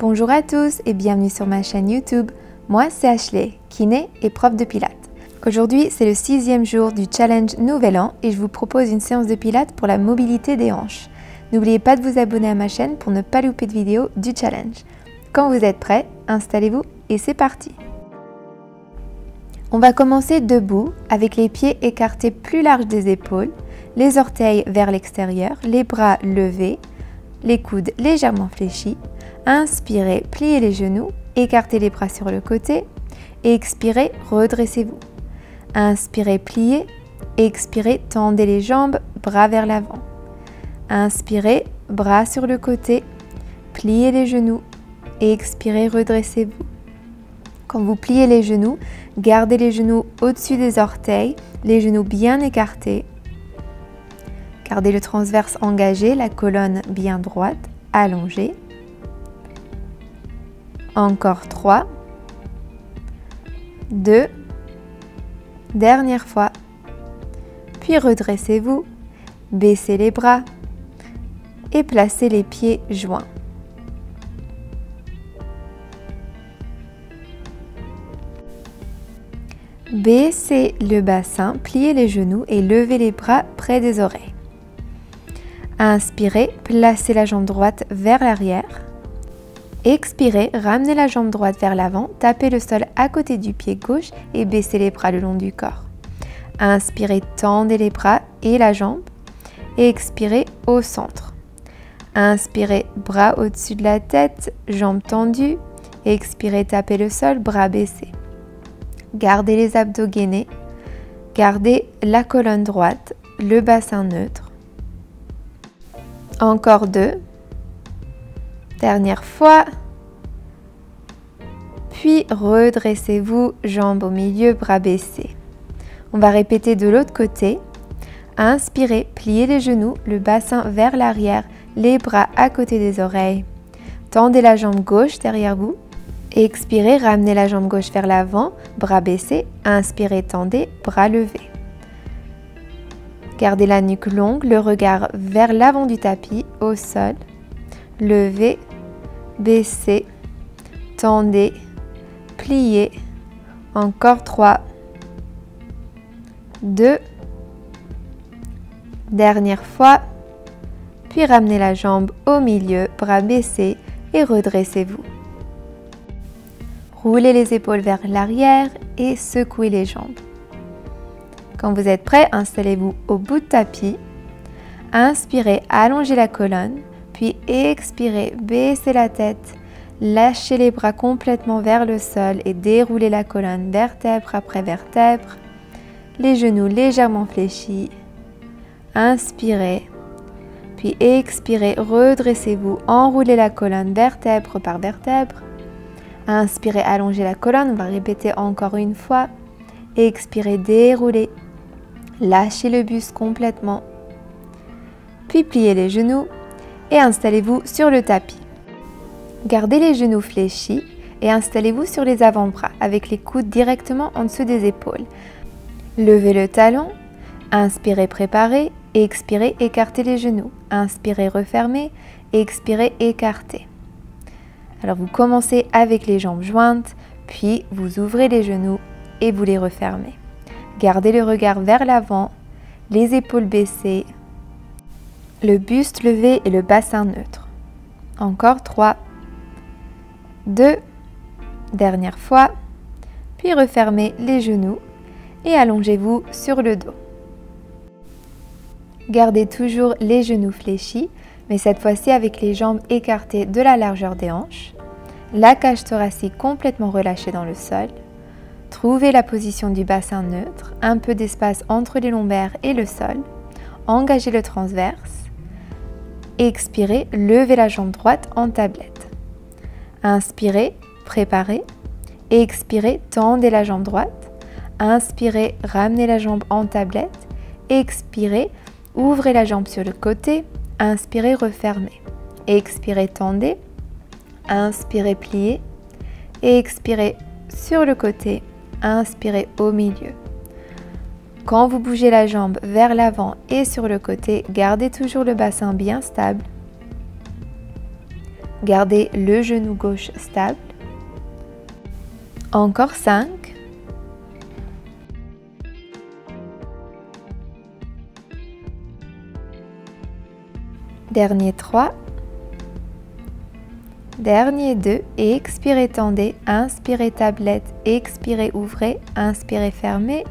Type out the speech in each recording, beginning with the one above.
Bonjour à tous et bienvenue sur ma chaîne YouTube. Moi c'est Ashley, kiné et prof de pilates. Aujourd'hui c'est le 6e jour du challenge Nouvel An et je vous propose une séance de pilates pour la mobilité des hanches. N'oubliez pas de vous abonner à ma chaîne pour ne pas louper de vidéo du challenge. Quand vous êtes prêts, installez-vous et c'est parti. On va commencer debout avec les pieds écartés plus larges des épaules, les orteils vers l'extérieur, les bras levés, les coudes légèrement fléchis. Inspirez, pliez les genoux, écartez les bras sur le côté et expirez, redressez-vous. Inspirez, pliez, expirez, tendez les jambes, bras vers l'avant. Inspirez, bras sur le côté, pliez les genoux et expirez, redressez-vous. Quand vous pliez les genoux, gardez les genoux au-dessus des orteils, les genoux bien écartés. Gardez le transverse engagé, la colonne bien droite, allongée. Encore 3, 2, dernière fois. Puis redressez-vous, baissez les bras et placez les pieds joints. Baissez le bassin, pliez les genoux et levez les bras près des oreilles. Inspirez, placez la jambe droite vers l'arrière. Expirez, ramenez la jambe droite vers l'avant, tapez le sol à côté du pied gauche et baissez les bras le long du corps. Inspirez, tendez les bras et la jambe. Et expirez au centre. Inspirez, bras au-dessus de la tête, jambes tendues. Expirez, tapez le sol, bras baissés. Gardez les abdos gainés. Gardez la colonne droite, le bassin neutre. Encore 2. Dernière fois. Puis redressez-vous, jambes au milieu, bras baissés. On va répéter de l'autre côté. Inspirez, pliez les genoux, le bassin vers l'arrière, les bras à côté des oreilles. Tendez la jambe gauche derrière vous. Expirez, ramenez la jambe gauche vers l'avant, bras baissés. Inspirez, tendez, bras levés. Gardez la nuque longue, le regard vers l'avant du tapis, au sol. Levez, baissez, tendez, pliez. Encore 3, 2, dernière fois. Puis ramenez la jambe au milieu, bras baissés et redressez-vous. Roulez les épaules vers l'arrière et secouez les jambes. Quand vous êtes prêt, installez-vous au bout de tapis. Inspirez, allongez la colonne. Puis expirez, baissez la tête, lâchez les bras complètement vers le sol et déroulez la colonne vertèbre après vertèbre. Les genoux légèrement fléchis. Inspirez, puis expirez, redressez-vous, enroulez la colonne vertèbre par vertèbre. Inspirez, allongez la colonne, on va répéter encore une fois. Expirez, déroulez, lâchez le buste complètement. Puis pliez les genoux. Et installez-vous sur le tapis. Gardez les genoux fléchis et installez-vous sur les avant-bras avec les coudes directement en dessous des épaules. Levez le talon, inspirez, préparez, expirez, écartez les genoux. Inspirez, refermez, expirez, écartez. Alors vous commencez avec les jambes jointes, puis vous ouvrez les genoux et vous les refermez. Gardez le regard vers l'avant, les épaules baissées, le buste levé et le bassin neutre. Encore 3, 2, dernière fois. Puis refermez les genoux et allongez-vous sur le dos. Gardez toujours les genoux fléchis, mais cette fois-ci avec les jambes écartées de la largeur des hanches. La cage thoracique complètement relâchée dans le sol. Trouvez la position du bassin neutre, un peu d'espace entre les lombaires et le sol. Engagez le transverse. Expirez, levez la jambe droite en tablette. Inspirez, préparez. Expirez, tendez la jambe droite. Inspirez, ramenez la jambe en tablette. Expirez, ouvrez la jambe sur le côté. Inspirez, refermez. Expirez, tendez. Inspirez, pliez. Expirez sur le côté. Inspirez au milieu. Quand vous bougez la jambe vers l'avant et sur le côté, gardez toujours le bassin bien stable. Gardez le genou gauche stable. Encore 5. Dernier 3. Dernier 2. Et expirez, tendez. Inspirez, tablette. Expirez, ouvrez. Inspirez, fermez.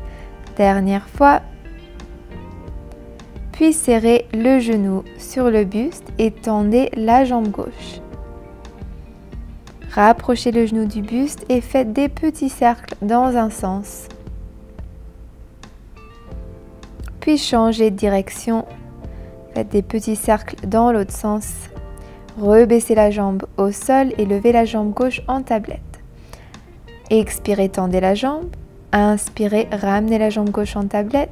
Dernière fois. Puis serrez le genou sur le buste et tendez la jambe gauche. Rapprochez le genou du buste et faites des petits cercles dans un sens. Puis changez de direction. Faites des petits cercles dans l'autre sens. Rebaissez la jambe au sol et levez la jambe gauche en tablette. Expirez, tendez la jambe. Inspirez, ramenez la jambe gauche en tablette.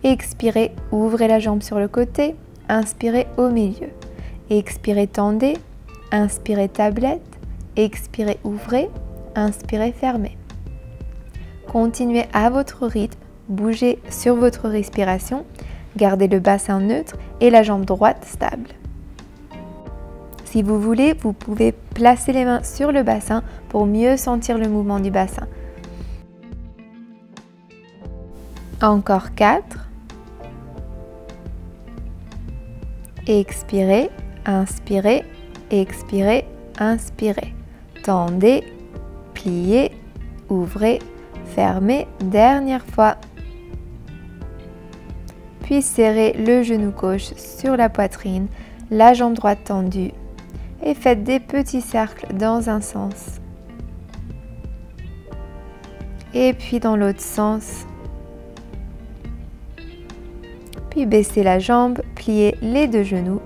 Expirez, ouvrez la jambe sur le côté. Inspirez au milieu. Expirez, tendez. Inspirez, tablette. Expirez, ouvrez. Inspirez, fermez. Continuez à votre rythme. Bougez sur votre respiration. Gardez le bassin neutre et la jambe droite stable. Si vous voulez, vous pouvez placer les mains sur le bassin pour mieux sentir le mouvement du bassin. Encore 4. Expirez, inspirez, expirez, inspirez. Tendez, pliez, ouvrez, fermez. Dernière fois. Puis serrez le genou gauche sur la poitrine, la jambe droite tendue et faites des petits cercles dans un sens. Et puis dans l'autre sens. Puis baissez la jambe, pliez les deux genoux.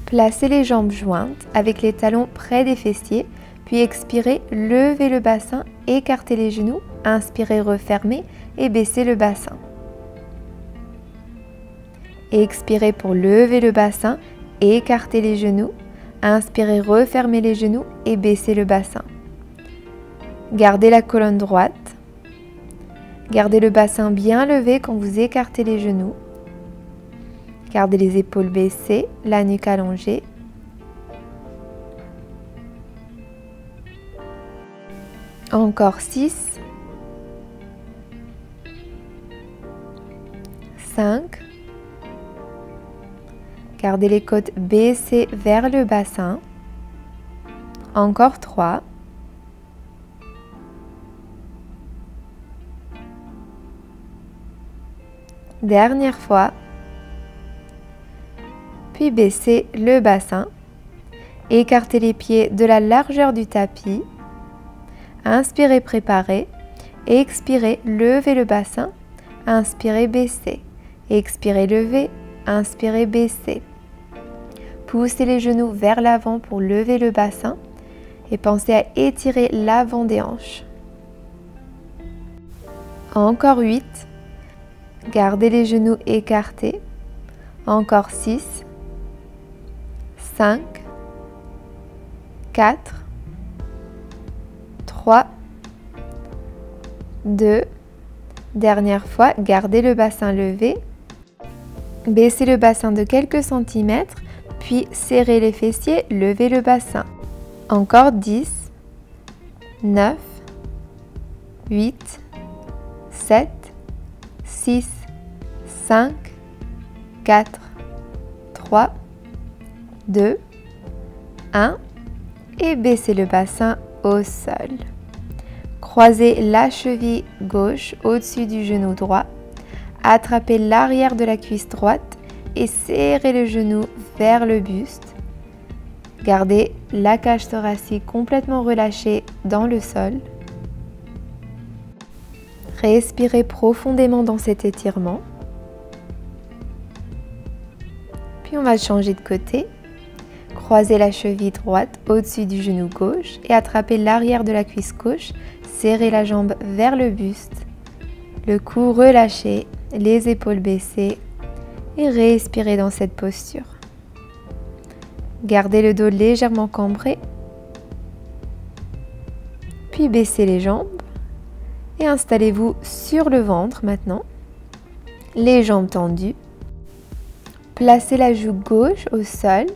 Placez les jambes jointes avec les talons près des fessiers, puis expirez, levez le bassin, écartez les genoux, inspirez, refermez et baissez le bassin. Expirez pour lever le bassin, écartez les genoux, inspirez, refermez les genoux et baissez le bassin. Gardez la colonne droite. Gardez le bassin bien levé quand vous écartez les genoux. Gardez les épaules baissées, la nuque allongée. Encore 6. 5. Gardez les côtes baissées vers le bassin. Encore 3. Dernière fois. Puis baissez le bassin. Écartez les pieds de la largeur du tapis. Inspirez, préparez. Expirez, levez le bassin. Inspirez, baissez. Expirez, levez. Inspirez, baissez. Poussez les genoux vers l'avant pour lever le bassin et pensez à étirer l'avant des hanches. Encore 8. Gardez les genoux écartés. Encore 6. 5. 4. 3. 2. Dernière fois, gardez le bassin levé. Baissez le bassin de quelques centimètres, puis serrez les fessiers, levez le bassin. Encore 10, 9, 8, 7, 6, 5, 4, 3, 2, 1 et baissez le bassin au sol. Croisez la cheville gauche au-dessus du genou droit. Attrapez l'arrière de la cuisse droite et serrez le genou vers le buste. Gardez la cage thoracique complètement relâchée dans le sol. Respirez profondément dans cet étirement. Puis on va changer de côté. Croisez la cheville droite au-dessus du genou gauche et attrapez l'arrière de la cuisse gauche. Serrez la jambe vers le buste. Le cou relâché, les épaules baissées et respirez dans cette posture. Gardez le dos légèrement cambré. Puis baissez les jambes et installez-vous sur le ventre maintenant. Les jambes tendues. Placez la joue gauche au sol.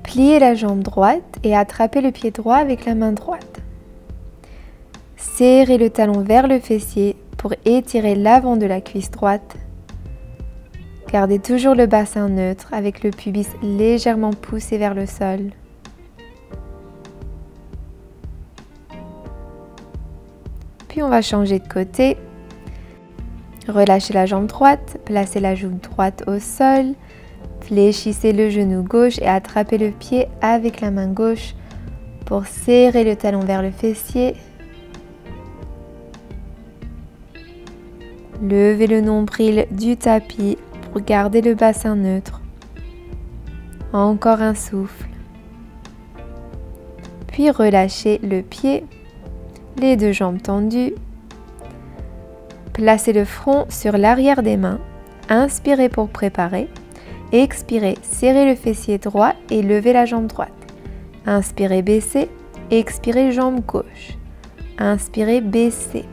Pliez la jambe droite et attrapez le pied droit avec la main droite. Serrez le talon vers le fessier pour étirer l'avant de la cuisse droite. Gardez toujours le bassin neutre avec le pubis légèrement poussé vers le sol. Puis on va changer de côté. Relâchez la jambe droite, placez la joue droite au sol, fléchissez le genou gauche et attrapez le pied avec la main gauche pour serrer le talon vers le fessier. Levez le nombril du tapis pour garder le bassin neutre. Encore un souffle. Puis relâchez le pied, les deux jambes tendues. Placez le front sur l'arrière des mains. Inspirez pour préparer. Expirez, serrez le fessier droit et levez la jambe droite. Inspirez, baissez. Expirez, jambe gauche. Inspirez, baissez.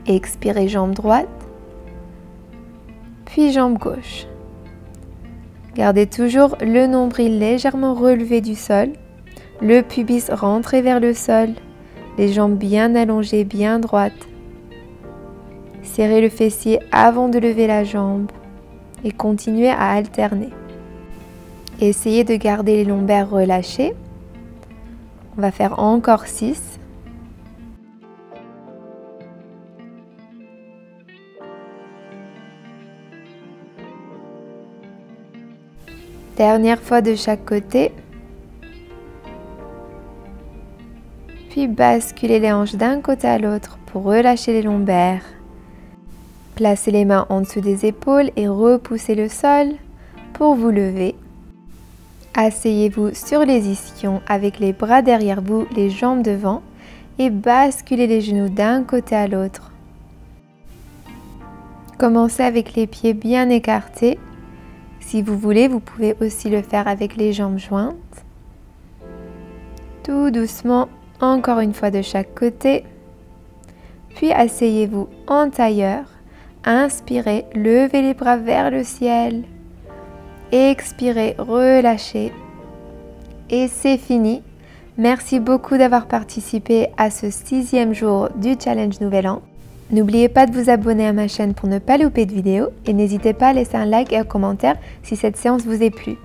Expirez, jambe droite. Puis jambe gauche. Gardez toujours le nombril légèrement relevé du sol. Le pubis rentré vers le sol. Les jambes bien allongées, bien droites. Serrez le fessier avant de lever la jambe et continuez à alterner. Essayez de garder les lombaires relâchés. On va faire encore 6. Dernière fois de chaque côté. Puis basculez les hanches d'un côté à l'autre pour relâcher les lombaires. Placez les mains en dessous des épaules et repoussez le sol pour vous lever. Asseyez-vous sur les ischions avec les bras derrière vous, les jambes devant et basculez les genoux d'un côté à l'autre. Commencez avec les pieds bien écartés. Si vous voulez, vous pouvez aussi le faire avec les jambes jointes. Tout doucement. Encore une fois de chaque côté. Puis asseyez-vous en tailleur. Inspirez, levez les bras vers le ciel. Expirez, relâchez. Et c'est fini. Merci beaucoup d'avoir participé à ce 6e jour du challenge Nouvel An. N'oubliez pas de vous abonner à ma chaîne pour ne pas louper de vidéos et n'hésitez pas à laisser un like et un commentaire si cette séance vous est plu.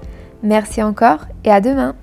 Merci encore et à demain.